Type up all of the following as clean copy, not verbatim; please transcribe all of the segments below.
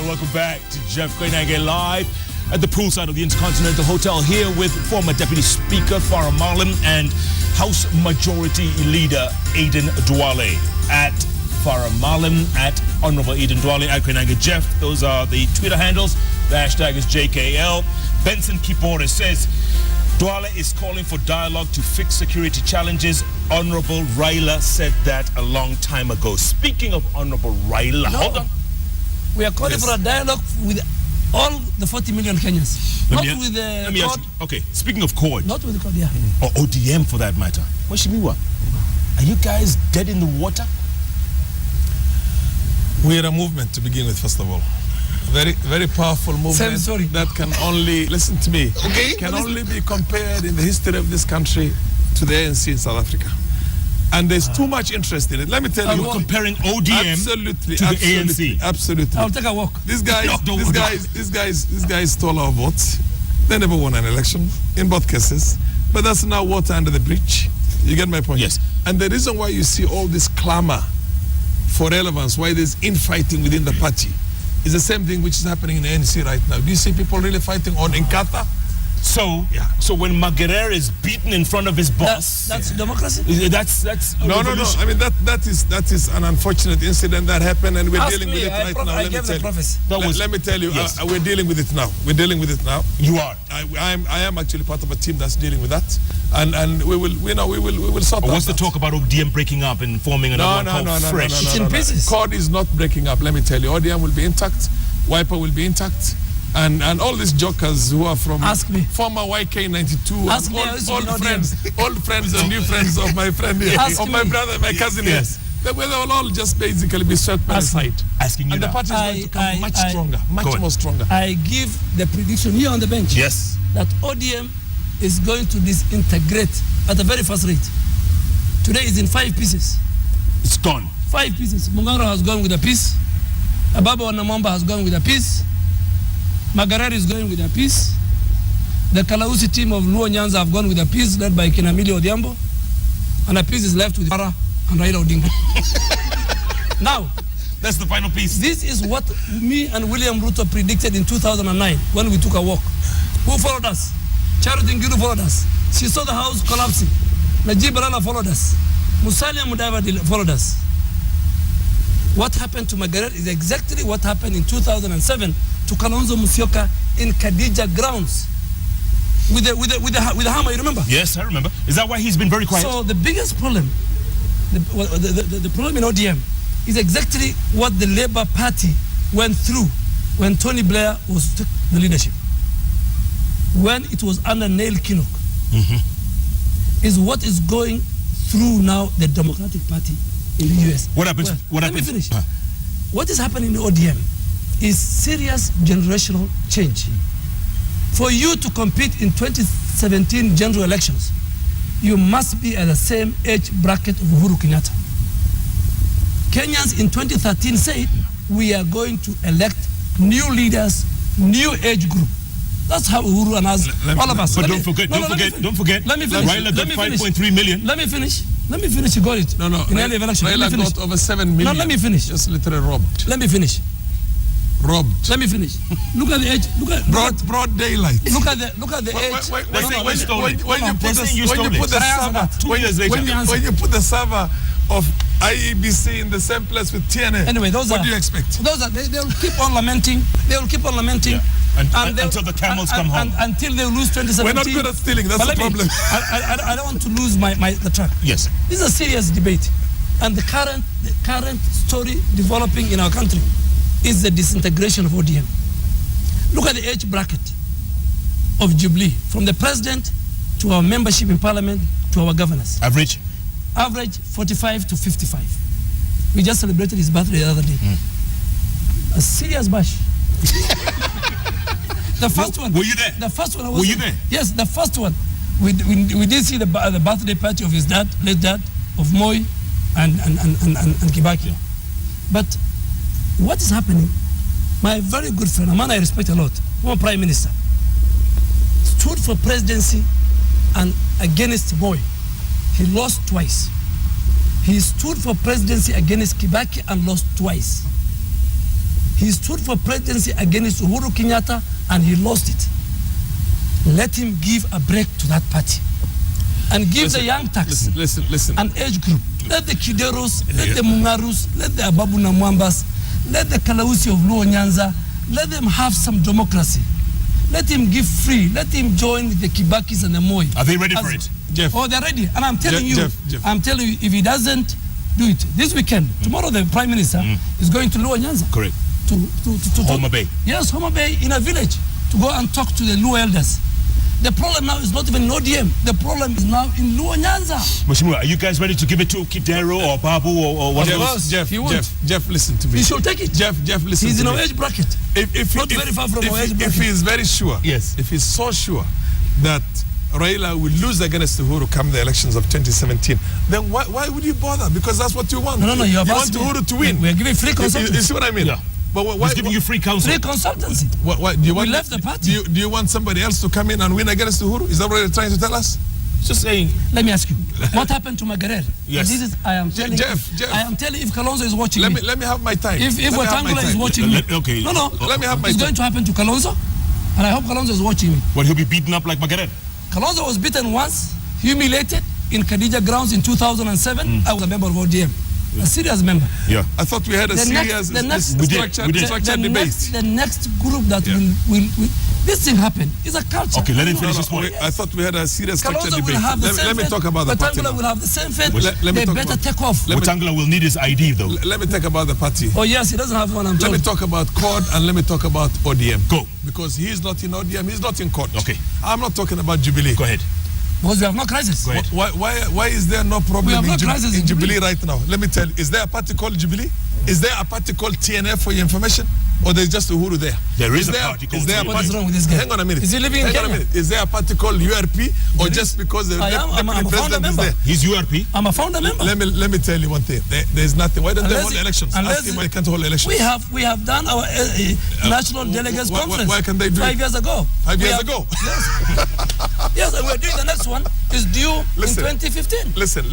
welcome back to Jeff Koinange live at the poolside of the Intercontinental Hotel here with former Deputy Speaker Farah Maalim and House Majority Leader Aden Duale. At Farah Maalim, at Honorable Aden Duale, at Koinange Jeff. Those are the Twitter handles. The hashtag is JKL. Benson Kipore says, Duale is calling for dialogue to fix security challenges. Honorable Raila said that a long time ago. Speaking of Honorable Raila, hold on. We are calling for a dialogue with all the 40 million Kenyans. Not with the court. Okay, speaking of court. Not with the court, yeah. Or ODM for that matter. Washimiwa, are you guys dead in the water? We are a movement to begin with, first of all. Very, very powerful movement that can only, listen to me, can only be compared in the history of this country to the ANC in South Africa. And there's too much interest in it. Let me tell you. You're comparing ODM to the ANC. Absolutely. I'll take a walk. These guys stole our votes. They never won an election in both cases. But that's now water under the bridge. You get my point? Yes. And the reason why you see all this clamor for relevance, why there's infighting within the party, is the same thing which is happening in the ANC right now. Do you see people really fighting on Inkatha? So when Maguire is beaten in front of his boss, that's democracy. That's no. I mean that is an unfortunate incident that happened, and we're dealing with it right now. Let me tell you, we're dealing with it now. We're dealing with it now. You are. I am actually part of a team that's dealing with that, and we will sort out. What's the talk about ODM breaking up and forming another one called Fresh? It's in pieces. CORD is not breaking up. Let me tell you, ODM will be intact. Wiper will be intact. And all these jokers who are from former YK92, old friends and new friends of my friend here, of my brother, my cousin here, they will all just basically be swept by the side. Asking you and the party is going to come much stronger, much more stronger. I give the prediction here on the bench that ODM is going to disintegrate at a very fast rate. Today is in 5 pieces. It's gone. 5 pieces. Mungaro has gone with a piece. Ababa Wanamamba has gone with a piece. Maguire is going with a piece. The Kalausi team of Luo Nyanza have gone with a piece led by Kinamili Odhiambo. And a piece is left with Farah and Raila Odinga. Now, that's the final piece. This is what me and William Ruto predicted in 2009 when we took a walk. Who followed us? Charity Ngilu followed us. She saw the house collapsing. Najib Balala followed us. Musalia Mudava followed us. What happened to Maguire is exactly what happened in 2007 to Kalonzo Musyoka in Khadija grounds with the hammer. You remember? Yes, I remember. Is that why he's been very quiet? So the biggest problem, the problem in ODM is exactly what the Labour Party went through when Tony Blair took the leadership. When it was under Neil Kinnock, is what is going through now the Democratic Party in the US. What happens? Let me finish. What is happening in ODM is serious generational change. For you to compete in 2017 general elections, you must be at the same age bracket of Uhuru Kenyatta. Kenyans in 2013 said, we are going to elect new leaders, new age group. That's how Uhuru and us, all of us. But don't forget. Let me finish. Raila got 5.3 million. Let me finish. You got it. No. In any election. Raila got over 7 million. No, let me finish. Just literally robbed. Let me finish. Robbed. Let me finish. Look at the age. Broad daylight. Look at the age. When you put the server of IEBC in the same place with TNA. Anyway, what do you expect? They'll keep on lamenting. Yeah. Until the camels come home. Until they lose 2017. We're not good at stealing. That's the problem. I don't want to lose the track. Yes. This is a serious debate, and the current story developing in our country is the disintegration of ODM. Look at the age bracket of Jubilee, from the president to our membership in parliament to our governors. Average 45 to 55. We just celebrated his birthday the other day. A serious bash. The first one. Were you there? The first one. Were you there? Yes, the first one. We did see the birthday party of his dad, late dad, of Moi and Kibaki. But what is happening? My very good friend, a man I respect a lot, former Prime Minister, stood for presidency and against Moi. He lost twice. He stood for presidency against Kibaki and lost twice. He stood for presidency against Uhuru Kenyatta and he lost it. Let him give a break to that party. And give the young tax an age group. Let the Kideros, let the Mungarus, let the Ababu Namwambas, let the Kalausi of Luo Nyanza, let them have some democracy. Let him give free. Let him join the Kibakis and the Moi. Are they ready for it? Jeff. Oh, they're ready. And I'm telling you, Jeff. I'm telling you, if he doesn't do it this weekend, tomorrow the Prime Minister is going to Luo Nyanza. Correct. To Homa Bay. Yes, Homa Bay, in a village, to go and talk to the Luo elders. The problem now is not even in ODM. The problem is now in Luo Nyanza. Mheshimiwa, are you guys ready to give it to Kidero or Babu or what else? Jeff, listen to me. He should take it. Jeff, listen He's to me. in our age bracket. Not very far from our age bracket. If he is very sure, if he's so sure that Raila will lose against Uhuru come the elections of 2017, then why would you bother? Because that's what you want. No, you have want Uhuru to win. We're giving free consultancy. You see what I mean? Yeah. But why, He's giving you free counsel. Free consultancy. Do you want, we left the party. Do you want somebody else to come in and win against Uhuru? Is that what you're trying to tell us? Just saying. Let me ask you, what happened to Magarer? Yes. This is, I am telling Jeff. I am telling if Kalonzo is watching let me have my time. If Watangula is watching me. Okay. No. Let me have my It's time. going to happen to Kalonzo. And I hope Kalonzo is watching me. Well, he'll be beaten up like Magarer. Kalonzo was beaten once, humiliated in Khadija grounds in 2007. I was a member of ODM. A serious member. Yeah. I thought we had a serious structured debate. The next group that will this thing happen is a culture. Okay, let him finish his point. I thought we had a serious structured Kalonzo debate. will have the same Let me fate. talk about the party. Watangula will have the same fate. Let me they talk better about- take off. Watangula will need his ID though. Let me talk about the party. Oh yes, he doesn't have one, I'm Let told. me talk about CORD and let me talk about ODM. Go. Because he is not in ODM, he's not in CORD. Okay. I'm not talking about Jubilee. Go ahead. Because we have no crisis. Go ahead. Why is there no We problem have no in crisis in Jubilee right now? Let me tell you, is there a party called Jubilee? Is there a party called TNF for your information? Or there's just Uhuru there? There is a party called TNF. What is wrong with this guy? Hang on a minute. Is he living in Hang on a Kenya? minute. Is there a party called URP? Or just because the I'm a deputy founder president is member. there? He's URP. I'm a founder member. Let me tell you one thing. There's nothing. Why don't they hold elections? Unless Ask him why he can't hold elections. We have done our national delegates conference. Why can they do 5 years ago? 5 years ago? Yes, and we're doing the next one. Is due in 2015. Listen.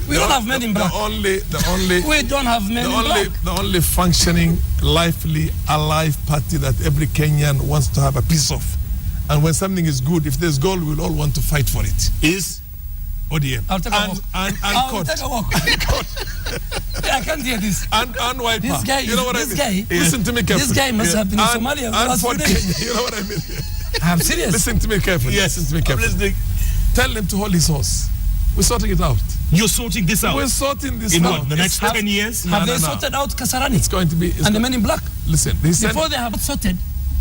We don't have men in black. We don't have men in black. The only functioning, lively, alive party that every Kenyan wants to have a piece of. And when something is good, if there's gold, we'll all want to fight for it. Is ODM. I'll take a walk. I'll take a walk. I can't hear this. And Wiper. This guy, you know what I mean? Listen to me carefully. This guy must have been in Somalia for the last few days. You know what I mean? I'm serious. Listen to me carefully. Yes. Listen to me carefully. Tell him to hold his horse. We're sorting it out. You're sorting this out? We're sorting this in out. what, the next 10 years? Have they sorted out Kasarani? It's going to be... And the men in black? Listen, before they have sorted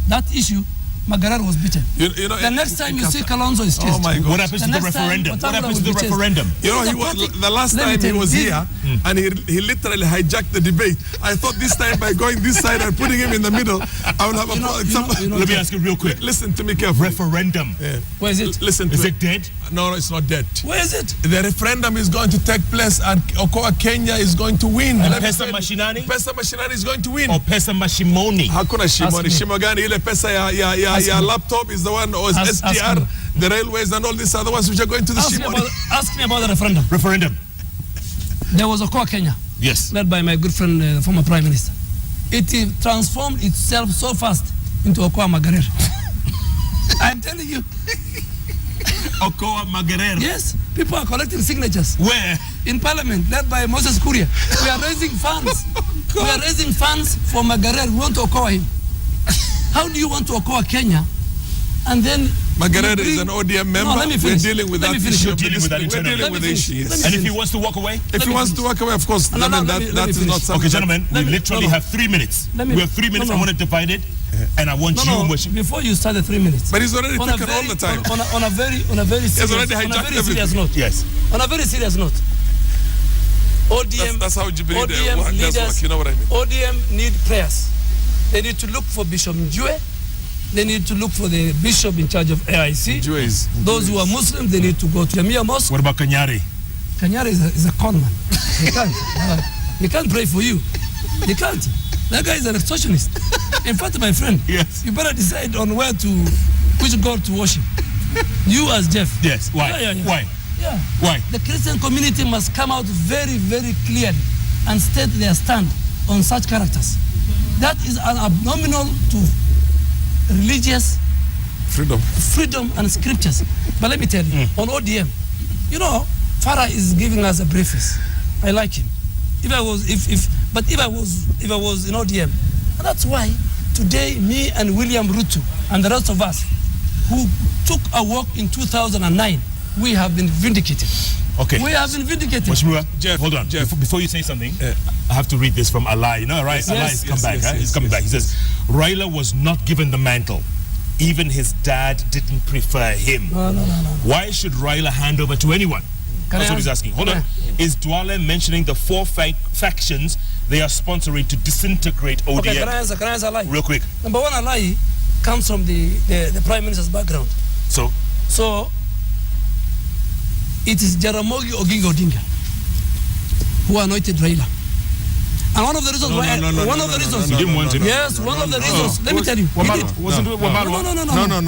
that issue, Magarer was beaten. You know, the next time you see Kalonzo is chased. Oh my God. What happens to the referendum? What happens to the referendum? You know, the last time he was here, and he literally hijacked the debate. I thought this time by going this side and putting him in the middle, I would have a problem. Let me ask you real quick. Listen to me carefully. Referendum. Yeah. Where is it? Listen to Is it dead? No, it's not dead. Where is it? The referendum is going to take place and Okoa Kenya is going to win. And Pesa Mashinani? Pesa Mashinani is going to win. Or Pesa Mashimoni? Hakuna Shimoni. Shimogani, ile pesa ya laptop is the one, or SGR, the railways and all these are the ones which are going to the Shimoni. Ask me about the referendum. Referendum. There was Okoa Kenya. Yes. Led by my good friend, former Prime Minister. It transformed itself so fast into Okoa Magarer. I'm telling you. Okoa Magarer. Yes, people are collecting signatures. Where? In Parliament, led by Moses Kuria. We are raising funds. We are raising funds for Magarer. We want to Okoa him. How do you want to Okoa Kenya? And then Magarer is an ODM member. No, let me finish. We're dealing with that issue. We're dealing with the issue. And if he wants to walk away? If he wants to walk away, of course. No, that is not something. Okay, gentlemen, we literally have 3 minutes. We have 3 minutes. I want to divide it. And I want you... Before you start the 3 minutes. But he's already taken all the time. On a very serious note. Yes. On a very serious note. ODM, that's how Jubilee ODM leaders, work, you know what I mean? ODM need prayers. They need to look for Bishop Njue. They need to look for the bishop in charge of AIC. Those who are Muslims, they need to go to Jamia Mosque. What about Kanyari? Kanyari is a con man. He can't pray for you. He can't. That guy is an extortionist. In fact, my friend, yes, you better decide on which God to worship. You as Jeff. Yes. Why? Why? Yeah. Why? The Christian community must come out very, very clearly and state their stand on such characters. That is an abnormal to religious freedom and scriptures. But let me tell you, on ODM, you know, Farah is giving us a briefings. I like him. If I was in ODM, and that's why today me and William Ruto and the rest of us who took a walk in 2009, we have been vindicated. Okay. We have been vindicated. Mheshimiwa, Jeff, hold on. Jeff, before you say something, I have to read this from Allah. You know, right? Yes, Allah yes, has come back. He's coming back. He says, Raila was not given the mantle. Even his dad didn't prefer him. No. Why should Raila hand over to anyone? That's what he's asking. Hold on. Is Duale mentioning the 4 factions they are sponsoring to disintegrate ODM? Okay, can I answer a lie? Real quick. Number one, a lie comes from the Prime Minister's background. So it is Jaramogi Oginga Odinga who anointed Raila. And one of the reasons You didn't want him. Yes, one of the reasons. Let me tell you. Wasn't it Wamalwa? No.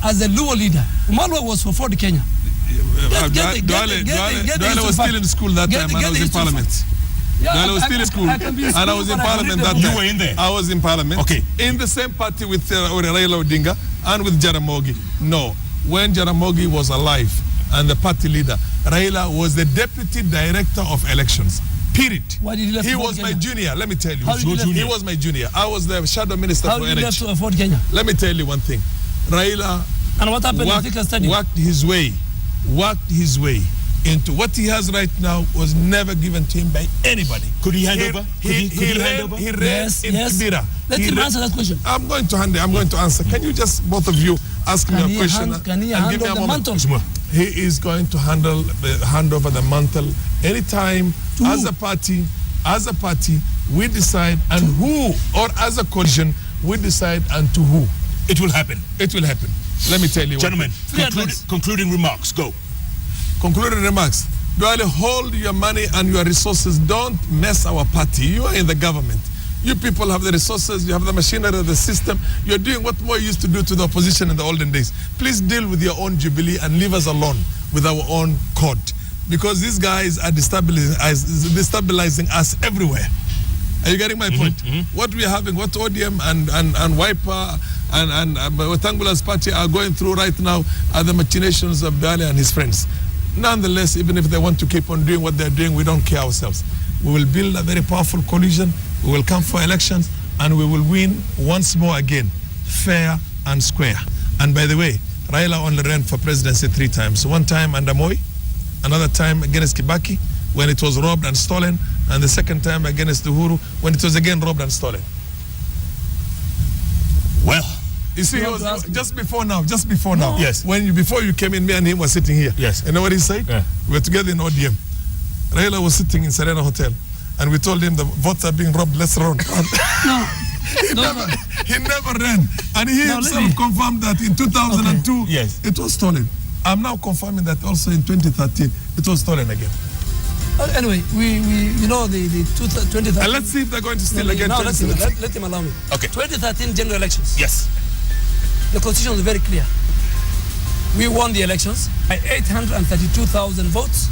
As a Luo leader, Wamalwa was for Ford Kenya. Duale was still in school that time and I was in parliament. Duale was still in school and I was in parliament that time. You were in there? I was in parliament. Okay. In the same party with Raila Odinga and with Jaramogi. No. When Jaramogi was alive and the party leader, Raila was the deputy director of elections. Period. Why did he left He Ford was Kenya? my junior. Let me tell you. He was my junior. I was the shadow minister How for did he energy. left Ford Kenya? Let me tell you one thing. Raila And what happened in Thika Stadium? worked his way into what he has right now was never given to him by anybody. Could he hand over? He ran Yes. in Kibera. Let him answer that question. I'm going to answer. Can you just, both of you, ask me a question Can he and give me handle a the moment? mantle? He is going to hand over the mantle anytime as a party, we decide and who, or as a coalition, we decide and to who. It will happen. It will happen. Let me tell you. Gentlemen, concluding remarks. Go. Concluding remarks. Duale, hold your money and your resources. Don't mess our party. You are in the government. You people have the resources, you have the machinery, the system. You're doing what Moi used to do to the opposition in the olden days. Please deal with your own jubilee and leave us alone with our own code. Because these guys are destabilizing us everywhere. Are you getting my point? What we are having, what ODM and Wiper and Wetangula's party are going through right now are the machinations of Duale and his friends. Nonetheless, even if they want to keep on doing what they're doing, we don't care ourselves. We will build a very powerful coalition, we will come for elections, and we will win once more again, fair and square. And by the way, Raila only ran for presidency 3 times. One time under Moi, another time against Kibaki, when it was robbed and stolen, and the second time against Uhuru, when it was again robbed and stolen. Well, you see, just before now. Yes. Before you came in, me and him were sitting here. Yes. You know what he said? Yeah. We were together in ODM. Raila was sitting in Serena Hotel, and we told him the votes are being robbed, let's run. He never ran. And he himself confirmed that in 2002, it was stolen. I'm now confirming that also in 2013, it was stolen again. Anyway, we you know the 2013. And let's see if they're going to steal again. Let him allow me. Okay. 2013 general elections. Yes. The constitution is very clear. We won the elections by 832,000 votes.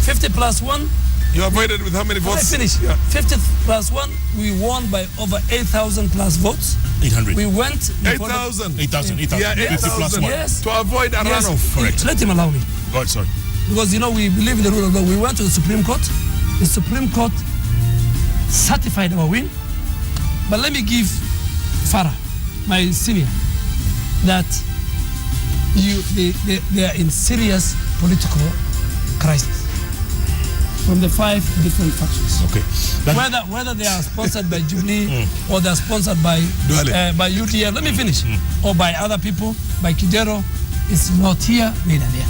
50 plus 1. You avoided with how many votes? I finish. Yeah. 50 plus 1. We won by over 8,000 plus votes. 800. We went 8,000. 8,000. Yeah, 50 plus 1. Yes. To avoid a runoff. Correct. Let him allow me. God, sorry. Because, you know, we believe in the rule of law. We went to the Supreme Court. The Supreme Court certified our win. But let me give Farah, my senior, that they are in serious political crisis from the 5 different factions. Okay. Whether they are sponsored by Jubilee or they are sponsored by UDL, let me finish, or by other people, by Kidero, it's not here, neither there.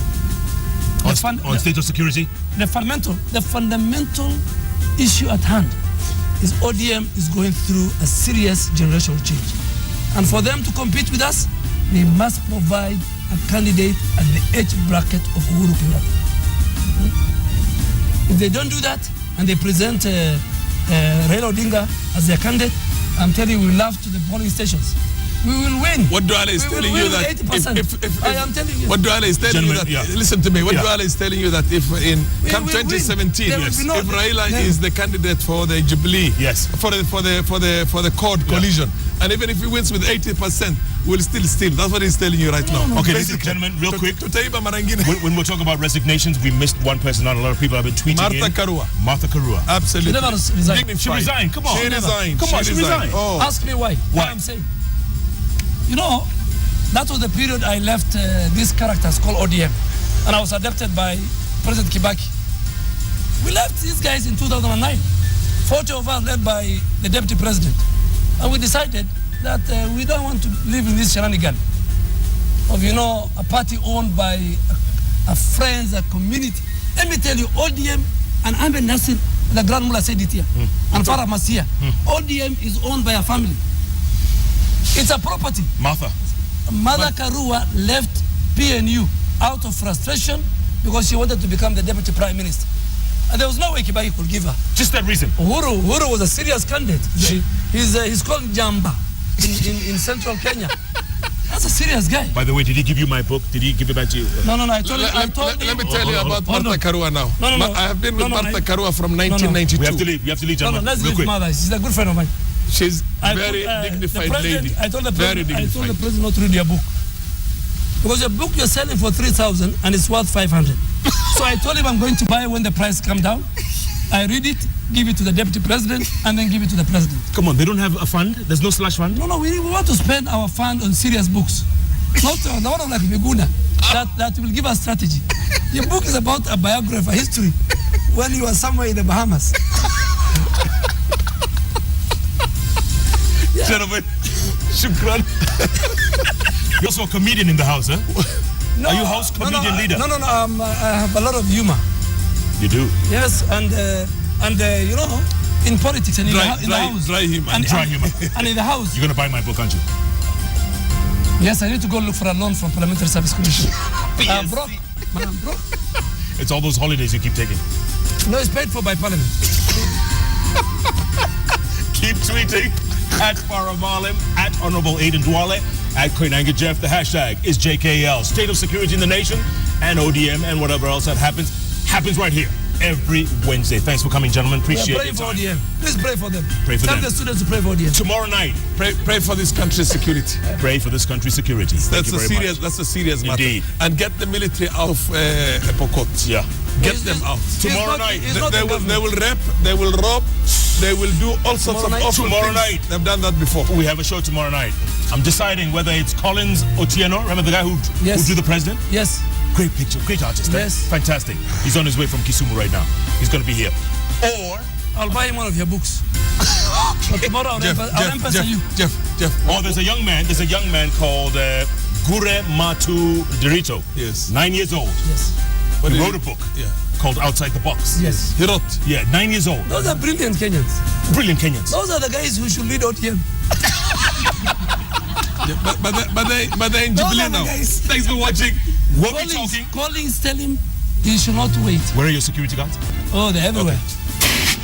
On state of security? The fundamental issue at hand is ODM is going through a serious generational change. And for them to compete with us, they must provide a candidate at the age bracket of Uhuru Kenyatta. If they don't do that, and they present Raila Odinga as their candidate, I'm telling you, we laugh to the polling stations. We will win. What Duale is telling you that 80%. if I am telling you. what Duale is telling you that listen to me. What Duale is telling you that if in come 2017, if Raila is the candidate for the Jubilee, for the Code coalition, and even if he wins with 80%, we'll still steal. That's what he's telling you right now. Okay, ladies and gentlemen, real quick. When we're talking about resignations, we missed one person out. A lot of people have been tweeting Martha Karua. Absolutely. She never resigned. She resigned. Come on. She resigned. Come on, she resigned. Oh. Ask me why. Why? I'm saying. You know, that was the period I left these characters called ODM. And I was adopted by President Kibaki. We left these guys in 2009. 40 of us led by the deputy president. And we decided that we don't want to live in this shenanigan of, you know, a party owned by a friends, a community. Let me tell you, ODM and Ahmed Nasir, the Grand Mullah said it here, and Farah Maalim. ODM is owned by a family. It's a property. Mother Karua left PNU out of frustration because she wanted to become the deputy prime minister. And there was no way Kibaki could give her. Just that reason. Uhuru was a serious candidate. He's called Jamba in central Kenya. That's a serious guy. By the way, did he give you my book? Did he give it back to you? No. Let me tell you about Martha Karua now. I have been with Martha Karua from 1992. We have to leave. We have to leave, gentlemen. Let's leave Mother. She's a good friend of mine. She's very dignified lady. I told the president not to read your book. Because your book you're selling for 3,000 and it's worth 500. So I told him I'm going to buy when the price comes down. I read it, give it to the deputy president, and then give it to the president. Come on, they don't have a fund? There's no slush fund? No, we want to spend our fund on serious books. Not the one like Miguna, that will give us strategy. Your book is about a biography, a history, when you were somewhere in the Bahamas. Gentlemen, shukran. You're also a comedian in the house, huh? No, are you house comedian leader? No. I have a lot of humor. You do? Yes, and you know, in politics and in the house. Dry humor. And in the house. You're going to buy my book, aren't you? Yes, I need to go look for a loan from Parliamentary Service Commission. I'm broke. It's all those holidays you keep taking. No, it's paid for by Parliament. Keep tweeting at Farah Maalim, at Honorable Aden Duale, at Koinange Jeff. The hashtag is JKL. State of security in the nation and ODM and whatever else that happens right here every Wednesday. Thanks for coming, gentlemen. Appreciate it. Pray for ODM. Please pray for them. Pray for them. Tell the students to pray for ODM. Tomorrow night. Pray for this country's security. Pray for this country's security. That's a serious matter. Indeed. And get the military out of Pokot. Yeah. Get them out. Tomorrow night. They will rape, they will rob, they will do all sorts of awful Tomorrow things. night. They've done that before. We have a show tomorrow night. I'm deciding whether it's Collins Otieno, remember the guy who drew the president? Yes. Great picture, great artist. Yes. Fantastic. He's on his way from Kisumu right now. He's going to be here. Or I'll buy him one of your books. So tomorrow I'll emphasize you. Jeff. Oh, there's a young man called Gure Matu Dirito. Yes. 9 years old. Yes. He wrote a book called Outside the Box. Yes. He wrote. Yeah, 9 years old. Those are brilliant Kenyans. Brilliant Kenyans. Those are the guys who should lead ODM. But they're in Jubilee now. Thanks for watching. We'll be talking. Collins, tell him he should not wait. Where are your security guards? Oh, they're everywhere. Okay.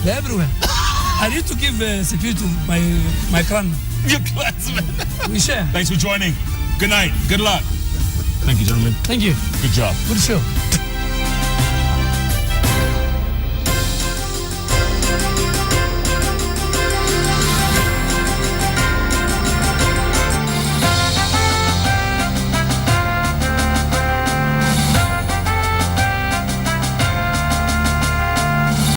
They're everywhere. I need to give security to my clan. Your clansmen. We share. Thanks for joining. Good night. Good luck. Thank you, gentlemen. Thank you. Good job. Good show.